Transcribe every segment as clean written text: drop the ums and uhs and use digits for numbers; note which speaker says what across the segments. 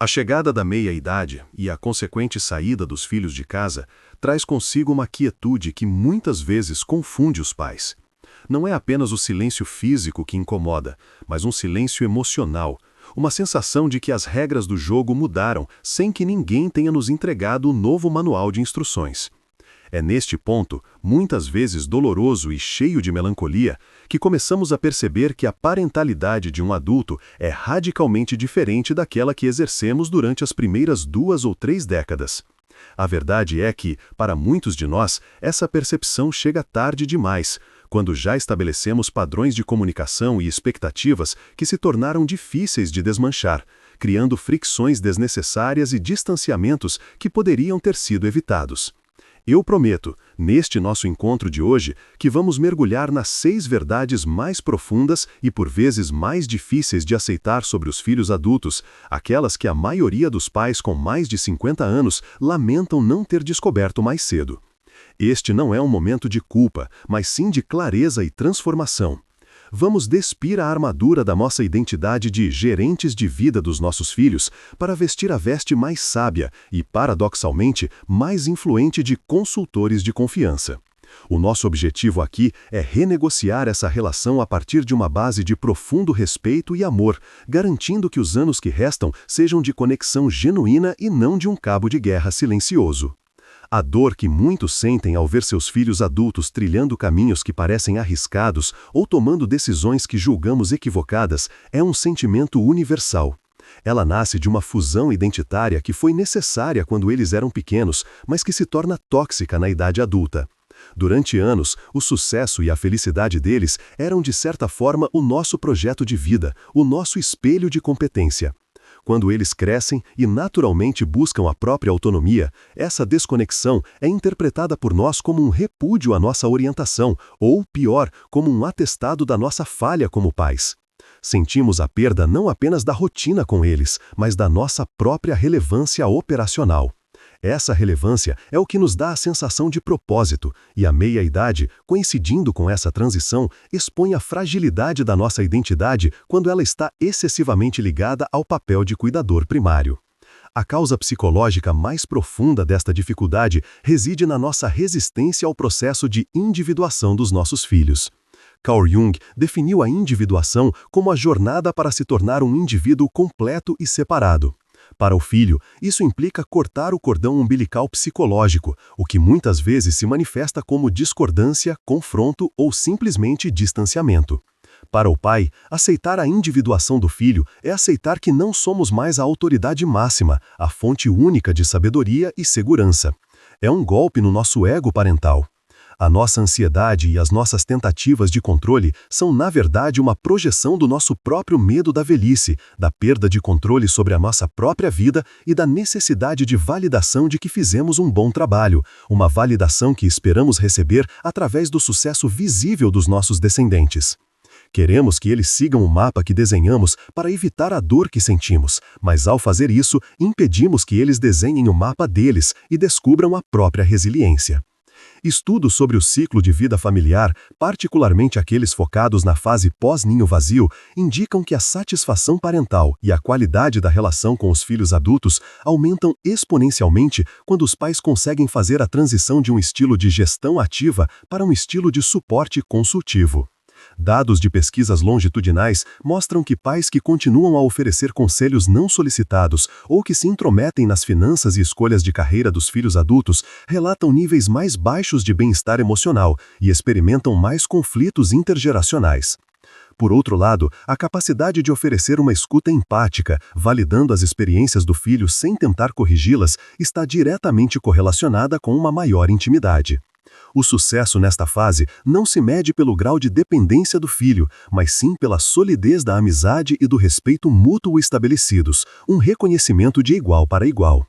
Speaker 1: A chegada da meia-idade e a consequente saída dos filhos de casa traz consigo uma quietude que muitas vezes confunde os pais. Não é apenas o silêncio físico que incomoda, mas um silêncio emocional, uma sensação de que as regras do jogo mudaram sem que ninguém tenha nos entregado o novo manual de instruções. É neste ponto, muitas vezes doloroso e cheio de melancolia, que começamos a perceber que a parentalidade de um adulto é radicalmente diferente daquela que exercemos durante as primeiras 2 ou 3 décadas. A verdade é que, para muitos de nós, essa percepção chega tarde demais, quando já estabelecemos padrões de comunicação e expectativas que se tornaram difíceis de desmanchar, criando fricções desnecessárias e distanciamentos que poderiam ter sido evitados. Eu prometo, neste nosso encontro de hoje, que vamos mergulhar nas 6 verdades mais profundas e por vezes mais difíceis de aceitar sobre os filhos adultos, aquelas que a maioria dos pais com mais de 50 anos lamentam não ter descoberto mais cedo. Este não é um momento de culpa, mas sim de clareza e transformação. Vamos despir a armadura da nossa identidade de gerentes de vida dos nossos filhos para vestir a veste mais sábia e, paradoxalmente, mais influente de consultores de confiança. O nosso objetivo aqui é renegociar essa relação a partir de uma base de profundo respeito e amor, garantindo que os anos que restam sejam de conexão genuína e não de um cabo de guerra silencioso. A dor que muitos sentem ao ver seus filhos adultos trilhando caminhos que parecem arriscados ou tomando decisões que julgamos equivocadas é um sentimento universal. Ela nasce de uma fusão identitária que foi necessária quando eles eram pequenos, mas que se torna tóxica na idade adulta. Durante anos, o sucesso e a felicidade deles eram de certa forma o nosso projeto de vida, o nosso espelho de competência. Quando eles crescem e naturalmente buscam a própria autonomia, essa desconexão é interpretada por nós como um repúdio à nossa orientação, ou, pior, como um atestado da nossa falha como pais. Sentimos a perda não apenas da rotina com eles, mas da nossa própria relevância operacional. Essa relevância é o que nos dá a sensação de propósito, e a meia-idade, coincidindo com essa transição, expõe a fragilidade da nossa identidade quando ela está excessivamente ligada ao papel de cuidador primário. A causa psicológica mais profunda desta dificuldade reside na nossa resistência ao processo de individuação dos nossos filhos. Carl Jung definiu a individuação como a jornada para se tornar um indivíduo completo e separado. Para o filho, isso implica cortar o cordão umbilical psicológico, o que muitas vezes se manifesta como discordância, confronto ou simplesmente distanciamento. Para o pai, aceitar a individuação do filho é aceitar que não somos mais a autoridade máxima, a fonte única de sabedoria e segurança. É um golpe no nosso ego parental. A nossa ansiedade e as nossas tentativas de controle são, na verdade, uma projeção do nosso próprio medo da velhice, da perda de controle sobre a nossa própria vida e da necessidade de validação de que fizemos um bom trabalho, uma validação que esperamos receber através do sucesso visível dos nossos descendentes. Queremos que eles sigam o mapa que desenhamos para evitar a dor que sentimos, mas ao fazer isso, impedimos que eles desenhem o mapa deles e descubram a própria resiliência. Estudos sobre o ciclo de vida familiar, particularmente aqueles focados na fase pós-ninho vazio, indicam que a satisfação parental e a qualidade da relação com os filhos adultos aumentam exponencialmente quando os pais conseguem fazer a transição de um estilo de gestão ativa para um estilo de suporte consultivo. Dados de pesquisas longitudinais mostram que pais que continuam a oferecer conselhos não solicitados ou que se intrometem nas finanças e escolhas de carreira dos filhos adultos relatam níveis mais baixos de bem-estar emocional e experimentam mais conflitos intergeracionais. Por outro lado, a capacidade de oferecer uma escuta empática, validando as experiências do filho sem tentar corrigi-las, está diretamente correlacionada com uma maior intimidade. O sucesso nesta fase não se mede pelo grau de dependência do filho, mas sim pela solidez da amizade e do respeito mútuo estabelecidos, um reconhecimento de igual para igual.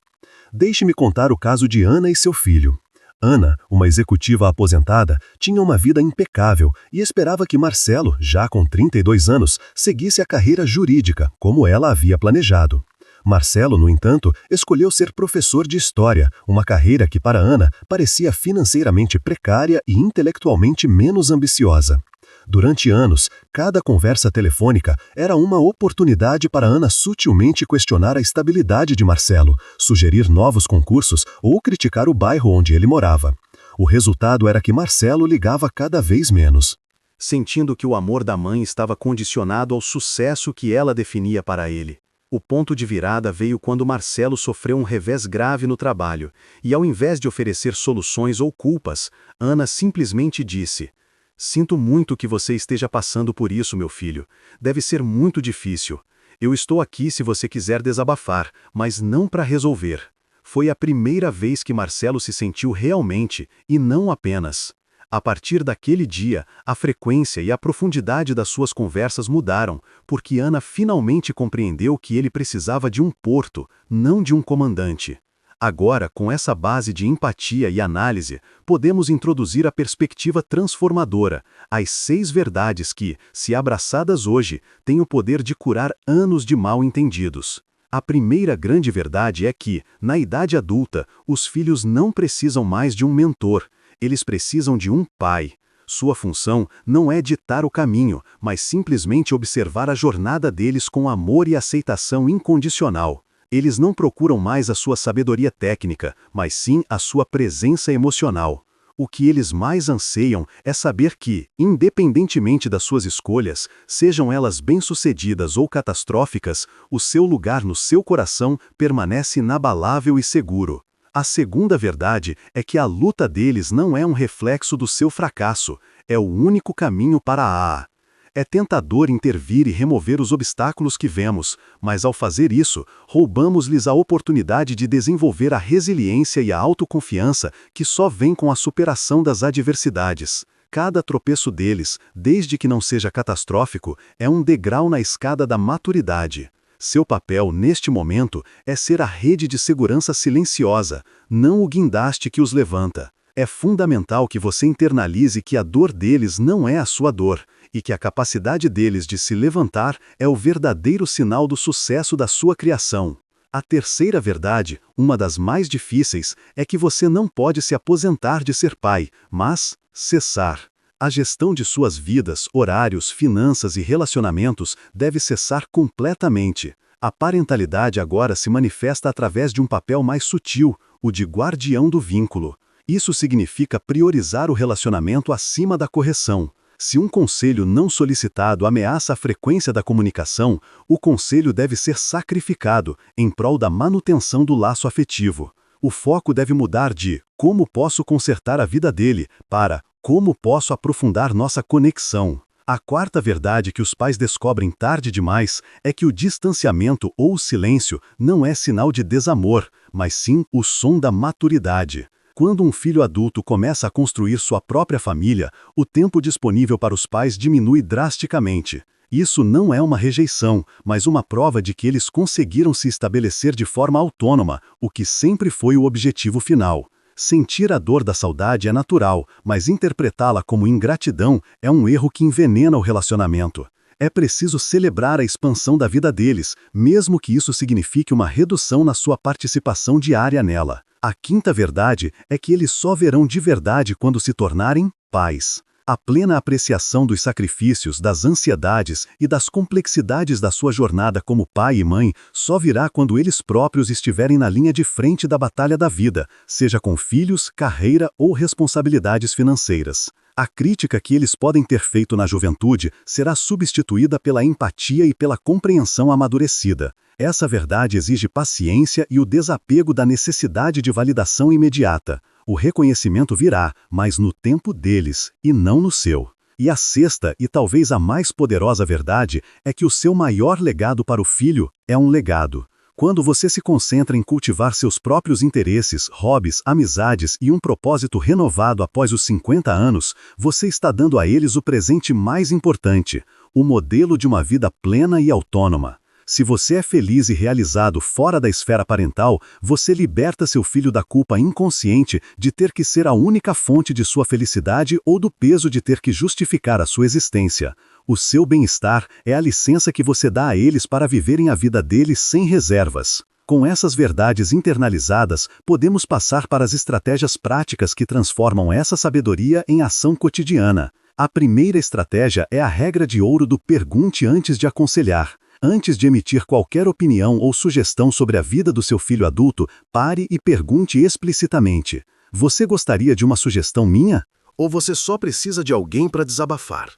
Speaker 1: Deixe-me contar o caso de Ana e seu filho. Ana, uma executiva aposentada, tinha uma vida impecável e esperava que Marcelo, já com 32 anos, seguisse a carreira jurídica, como ela havia planejado. Marcelo, no entanto, escolheu ser professor de história, uma carreira que para Ana parecia financeiramente precária e intelectualmente menos ambiciosa. Durante anos, cada conversa telefônica era uma oportunidade para Ana sutilmente questionar a estabilidade de Marcelo, sugerir novos concursos ou criticar o bairro onde ele morava. O resultado era que Marcelo ligava cada vez menos. Sentindo que o amor da mãe estava condicionado ao sucesso que ela definia para ele. O ponto de virada veio quando Marcelo sofreu um revés grave no trabalho, e ao invés de oferecer soluções ou culpas, Ana simplesmente disse: "Sinto muito que você esteja passando por isso, meu filho. Deve ser muito difícil. Eu estou aqui se você quiser desabafar, mas não para resolver." Foi a primeira vez que Marcelo se sentiu realmente, e não apenas. A partir daquele dia, a frequência e a profundidade das suas conversas mudaram, porque Ana finalmente compreendeu que ele precisava de um porto, não de um comandante. Agora, com essa base de empatia e análise, podemos introduzir a perspectiva transformadora, as 6 verdades que, se abraçadas hoje, têm o poder de curar anos de mal-entendidos. A primeira grande verdade é que, na idade adulta, os filhos não precisam mais de um mentor, eles precisam de um pai. Sua função não é ditar o caminho, mas simplesmente observar a jornada deles com amor e aceitação incondicional. Eles não procuram mais a sua sabedoria técnica, mas sim a sua presença emocional. O que eles mais anseiam é saber que, independentemente das suas escolhas, sejam elas bem-sucedidas ou catastróficas, o seu lugar no seu coração permanece inabalável e seguro. A segunda verdade é que a luta deles não é um reflexo do seu fracasso, é o único caminho para a. É tentador intervir e remover os obstáculos que vemos, mas ao fazer isso, roubamos-lhes a oportunidade de desenvolver a resiliência e a autoconfiança que só vem com a superação das adversidades. Cada tropeço deles, desde que não seja catastrófico, é um degrau na escada da maturidade. Seu papel, neste momento, é ser a rede de segurança silenciosa, não o guindaste que os levanta. É fundamental que você internalize que a dor deles não é a sua dor, e que a capacidade deles de se levantar é o verdadeiro sinal do sucesso da sua criação. A terceira verdade, uma das mais difíceis, é que você não pode se aposentar de ser pai, mas cessar. A gestão de suas vidas, horários, finanças e relacionamentos deve cessar completamente. A parentalidade agora se manifesta através de um papel mais sutil, o de guardião do vínculo. Isso significa priorizar o relacionamento acima da correção. Se um conselho não solicitado ameaça a frequência da comunicação, o conselho deve ser sacrificado em prol da manutenção do laço afetivo. O foco deve mudar de "como posso consertar a vida dele" para "como posso aprofundar nossa conexão". A quarta verdade que os pais descobrem tarde demais é que o distanciamento ou o silêncio não é sinal de desamor, mas sim o som da maturidade. Quando um filho adulto começa a construir sua própria família, o tempo disponível para os pais diminui drasticamente. Isso não é uma rejeição, mas uma prova de que eles conseguiram se estabelecer de forma autônoma, o que sempre foi o objetivo final. Sentir a dor da saudade é natural, mas interpretá-la como ingratidão é um erro que envenena o relacionamento. É preciso celebrar a expansão da vida deles, mesmo que isso signifique uma redução na sua participação diária nela. A quinta verdade é que eles só verão de verdade quando se tornarem pais. A plena apreciação dos sacrifícios, das ansiedades e das complexidades da sua jornada como pai e mãe só virá quando eles próprios estiverem na linha de frente da batalha da vida, seja com filhos, carreira ou responsabilidades financeiras. A crítica que eles podem ter feito na juventude será substituída pela empatia e pela compreensão amadurecida. Essa verdade exige paciência e o desapego da necessidade de validação imediata. O reconhecimento virá, mas no tempo deles, e não no seu. E a sexta, e talvez a mais poderosa verdade, é que o seu maior legado para o filho é um legado. Quando você se concentra em cultivar seus próprios interesses, hobbies, amizades e um propósito renovado após os 50 anos, você está dando a eles o presente mais importante, o modelo de uma vida plena e autônoma. Se você é feliz e realizado fora da esfera parental, você liberta seu filho da culpa inconsciente de ter que ser a única fonte de sua felicidade ou do peso de ter que justificar a sua existência. O seu bem-estar é a licença que você dá a eles para viverem a vida deles sem reservas. Com essas verdades internalizadas, podemos passar para as estratégias práticas que transformam essa sabedoria em ação cotidiana. A primeira estratégia é a regra de ouro do pergunte antes de aconselhar. Antes de emitir qualquer opinião ou sugestão sobre a vida do seu filho adulto, pare e pergunte explicitamente: você gostaria de uma sugestão minha? Ou você só precisa de alguém para desabafar?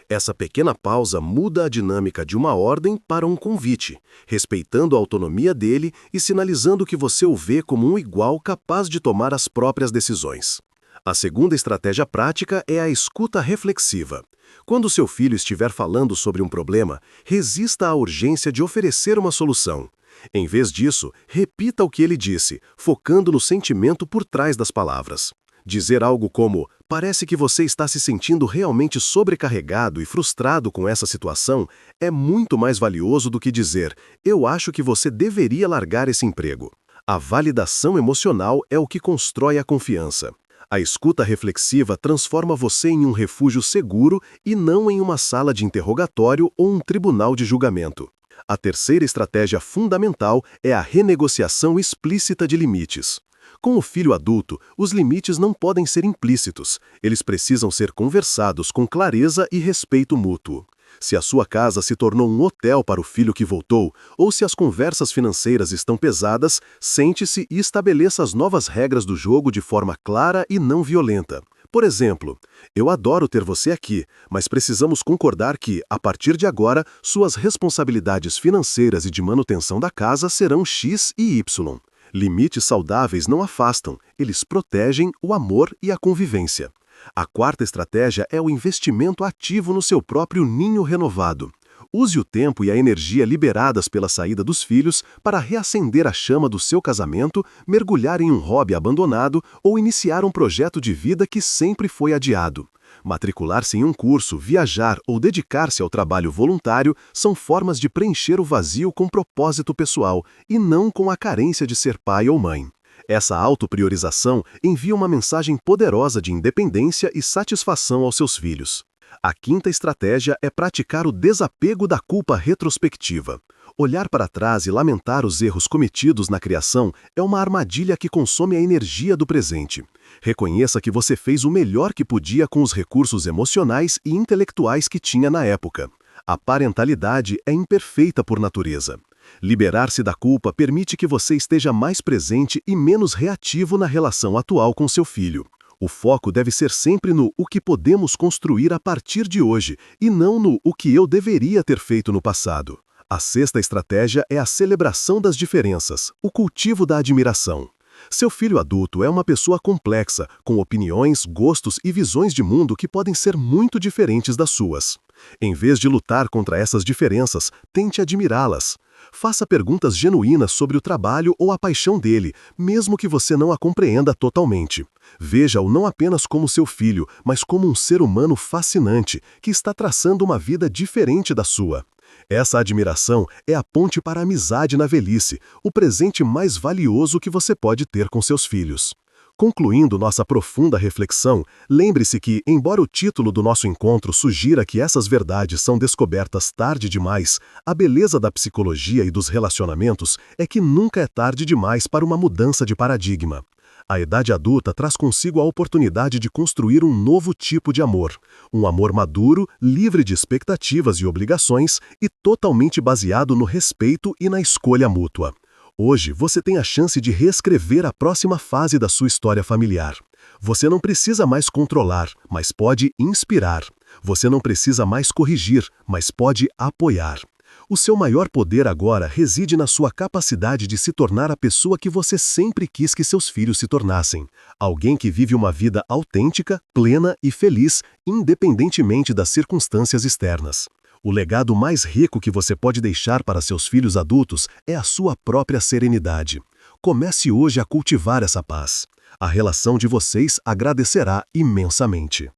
Speaker 1: Essa pequena pausa muda a dinâmica de uma ordem para um convite, respeitando a autonomia dele e sinalizando que você o vê como um igual capaz de tomar as próprias decisões. A segunda estratégia prática é a escuta reflexiva. Quando seu filho estiver falando sobre um problema, resista à urgência de oferecer uma solução. Em vez disso, repita o que ele disse, focando no sentimento por trás das palavras. Dizer algo como: parece que você está se sentindo realmente sobrecarregado e frustrado com essa situação, é muito mais valioso do que dizer: eu acho que você deveria largar esse emprego. A validação emocional é o que constrói a confiança. A escuta reflexiva transforma você em um refúgio seguro e não em uma sala de interrogatório ou um tribunal de julgamento. A terceira estratégia fundamental é a renegociação explícita de limites. Com o filho adulto, os limites não podem ser implícitos. Eles precisam ser conversados com clareza e respeito mútuo. Se a sua casa se tornou um hotel para o filho que voltou, ou se as conversas financeiras estão pesadas, sente-se e estabeleça as novas regras do jogo de forma clara e não violenta. Por exemplo, eu adoro ter você aqui, mas precisamos concordar que, a partir de agora, suas responsabilidades financeiras e de manutenção da casa serão X e Y. Limites saudáveis não afastam, eles protegem o amor e a convivência. A quarta estratégia é o investimento ativo no seu próprio ninho renovado. Use o tempo e a energia liberadas pela saída dos filhos para reacender a chama do seu casamento, mergulhar em um hobby abandonado ou iniciar um projeto de vida que sempre foi adiado. Matricular-se em um curso, viajar ou dedicar-se ao trabalho voluntário são formas de preencher o vazio com propósito pessoal e não com a carência de ser pai ou mãe. Essa autopriorização envia uma mensagem poderosa de independência e satisfação aos seus filhos. A quinta estratégia é praticar o desapego da culpa retrospectiva. Olhar para trás e lamentar os erros cometidos na criação é uma armadilha que consome a energia do presente. Reconheça que você fez o melhor que podia com os recursos emocionais e intelectuais que tinha na época. A parentalidade é imperfeita por natureza. Liberar-se da culpa permite que você esteja mais presente e menos reativo na relação atual com seu filho. O foco deve ser sempre no o que podemos construir a partir de hoje e não no o que eu deveria ter feito no passado. A sexta estratégia é a celebração das diferenças, o cultivo da admiração. Seu filho adulto é uma pessoa complexa, com opiniões, gostos e visões de mundo que podem ser muito diferentes das suas. Em vez de lutar contra essas diferenças, tente admirá-las. Faça perguntas genuínas sobre o trabalho ou a paixão dele, mesmo que você não a compreenda totalmente. Veja-o não apenas como seu filho, mas como um ser humano fascinante, que está traçando uma vida diferente da sua. Essa admiração é a ponte para a amizade na velhice, o presente mais valioso que você pode ter com seus filhos. Concluindo nossa profunda reflexão, lembre-se que, embora o título do nosso encontro sugira que essas verdades são descobertas tarde demais, a beleza da psicologia e dos relacionamentos é que nunca é tarde demais para uma mudança de paradigma. A idade adulta traz consigo a oportunidade de construir um novo tipo de amor. Um amor maduro, livre de expectativas e obrigações e totalmente baseado no respeito e na escolha mútua. Hoje, você tem a chance de reescrever a próxima fase da sua história familiar. Você não precisa mais controlar, mas pode inspirar. Você não precisa mais corrigir, mas pode apoiar. O seu maior poder agora reside na sua capacidade de se tornar a pessoa que você sempre quis que seus filhos se tornassem. Alguém que vive uma vida autêntica, plena e feliz, independentemente das circunstâncias externas. O legado mais rico que você pode deixar para seus filhos adultos é a sua própria serenidade. Comece hoje a cultivar essa paz. A relação de vocês agradecerá imensamente.